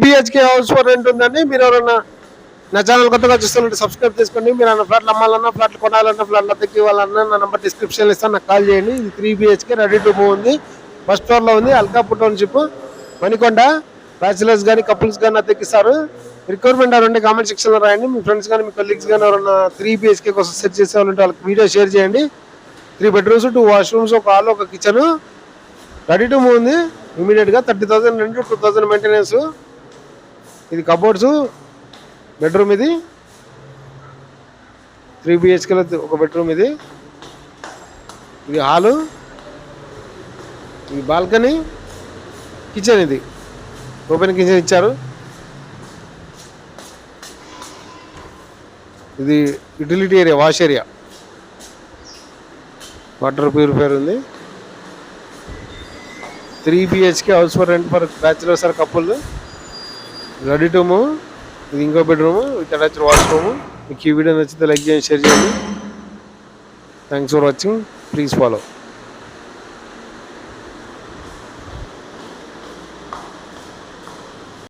BHK house for rent ఉందండి. మీరు ఎవరన్నా నా ఛానల్ కొత్తగా చూస్తున్నట్టు సబ్స్క్రైబ్ చేసుకోండి. మీరు అన్న ఫ్లాట్లు అమ్మాలన్నా, ఫ్లాట్లు కొనాలన్నా, ఫ్లాట్లు అద్దెకి ఇవ్వాలన్నా నా నెంబర్ డిస్క్రిప్షన్లో ఇస్తాను, నాకు కాల్ చేయండి. ఇది 3 BHK రెడీ టు మూవ్ ఉంది. ఫస్ట్ ఫ్లోర్లో ఉంది. అల్కాపూర్ టౌన్షిప్, మణికొండ. బ్యాచిలర్స్ కానీ కపుల్స్ కానీ అద్దెకిస్తారు. రిక్వైర్మెంట్ ఎవరంటే కామెంట్ సెక్షన్లో రాయండి. మీ ఫ్రెండ్స్ కానీ మీ కొలీగ్స్ కానీ ఎవరన్నా 3 BHK కోసం సెర్చ్ చేసే వాళ్ళంటే వాళ్ళకి వీడియో షేర్ చేయండి. 3 bedrooms, 2 washrooms, ఒక హాల్, ఒక కిచెన్, రెడీ టు మూవ్ ఉంది. ఇమీడియట్గా 30,000 రెంట్, 2,000 మెయింటెనెన్స్. ఇది కబోర్డ్స్, బెడ్రూమ్. ఇది 3 BHKలో ఒక బెడ్రూమ్. ఇది హాలు, ఇది బాల్కనీ, కిచెన్. ఇది ఓపెన్ కిచెన్ ఇచ్చారు. ఇది utility area, wash area, water purifier ఉంది. 3 BHK house for rent for bachelors or couple, ready to move. ఇది ఇంకో బెడ్రూమ్ విత్ అటాచ్డ్ వాష్రూమ్. మీకు ఈ వీడియో నచ్చితే లైక్ చేయండి, షేర్ చేయండి. Thanks for watching. Please follow.